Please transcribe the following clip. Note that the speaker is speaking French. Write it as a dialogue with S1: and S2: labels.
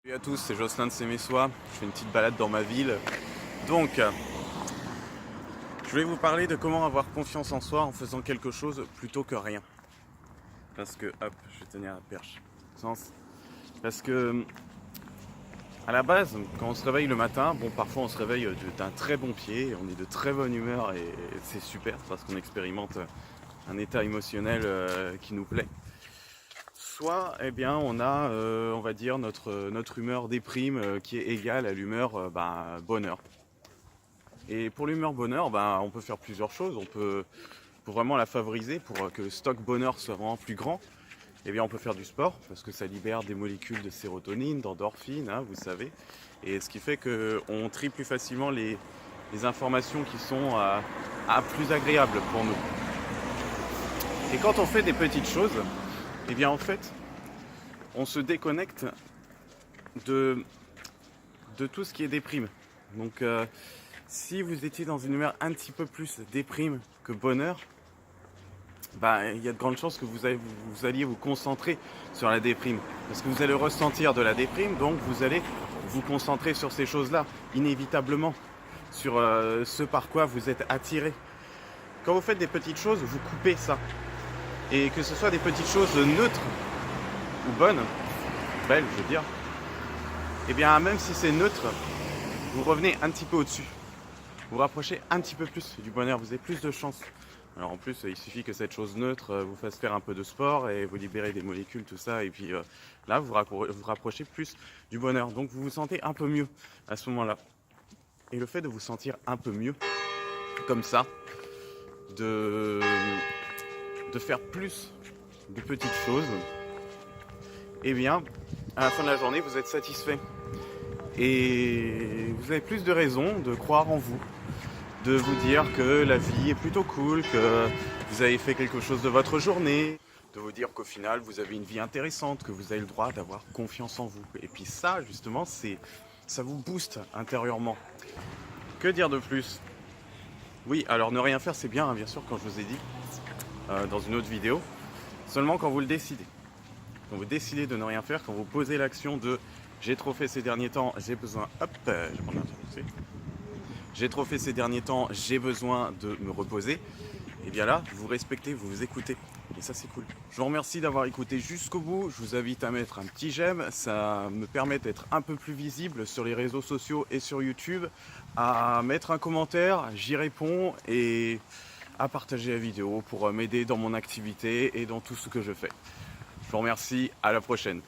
S1: Salut à tous, c'est Jocelyn de Sémessois, je fais une petite balade dans ma ville. Donc, je vais vous parler de comment avoir confiance en soi en faisant quelque chose plutôt que rien. Parce que, hop, je vais tenir la perche. Parce que, à la base, quand on se réveille le matin, bon, parfois on se réveille d'un très bon pied, on est de très bonne humeur et c'est super parce qu'on expérimente un état émotionnel qui nous plaît. Soit, eh bien, on a, on va dire, notre humeur déprime qui est égale à l'humeur bonheur. Et pour l'humeur bonheur, on peut faire plusieurs choses. Pour vraiment la favoriser, pour que le stock bonheur soit vraiment plus grand, eh bien, on peut faire du sport, parce que ça libère des molécules de sérotonine, d'endorphine, hein, vous savez. Et ce qui fait qu'on trie plus facilement les informations qui sont plus agréables pour nous. Et quand on fait des petites choses, eh bien, en fait, on se déconnecte de tout ce qui est déprime. Donc, si vous étiez dans une humeur un petit peu plus déprime que bonheur, il y a de grandes chances que vous alliez vous concentrer sur la déprime. Parce que vous allez ressentir de la déprime, donc vous allez vous concentrer sur ces choses-là, inévitablement, sur ce par quoi vous êtes attiré. Quand vous faites des petites choses, vous coupez ça. Et que ce soit des petites choses neutres ou bonnes, belles, je veux dire, eh bien, même si c'est neutre, vous revenez un petit peu au-dessus. Vous rapprochez un petit peu plus du bonheur, vous avez plus de chance. Alors en plus, il suffit que cette chose neutre vous fasse faire un peu de sport et vous libérez des molécules, tout ça. Et puis là, vous rapprochez plus du bonheur. Donc vous vous sentez un peu mieux à ce moment-là. Et le fait de vous sentir un peu mieux, comme ça, de faire plus de petites choses, eh bien, à la fin de la journée, vous êtes satisfait. Et vous avez plus de raisons de croire en vous, de vous dire que la vie est plutôt cool, que vous avez fait quelque chose de votre journée, de vous dire qu'au final vous avez une vie intéressante, que vous avez le droit d'avoir confiance en vous. Et puis ça, justement, ça vous booste intérieurement. Que dire de plus? Oui, alors ne rien faire, c'est bien, hein, bien sûr, comme je vous ai dit dans une autre vidéo, seulement quand vous le décidez. Quand vous décidez de ne rien faire, quand vous posez l'action de j'ai trop fait ces derniers temps, j'ai besoin, j'ai trop fait ces derniers temps, j'ai besoin de me reposer, et bien là, vous respectez, vous vous écoutez. Et ça, c'est cool. Je vous remercie d'avoir écouté jusqu'au bout. Je vous invite à mettre un petit j'aime. Ça me permet d'être un peu plus visible sur les réseaux sociaux et sur YouTube. À mettre un commentaire, j'y réponds, et à partager la vidéo pour m'aider dans mon activité et dans tout ce que je fais. Je vous remercie, à la prochaine.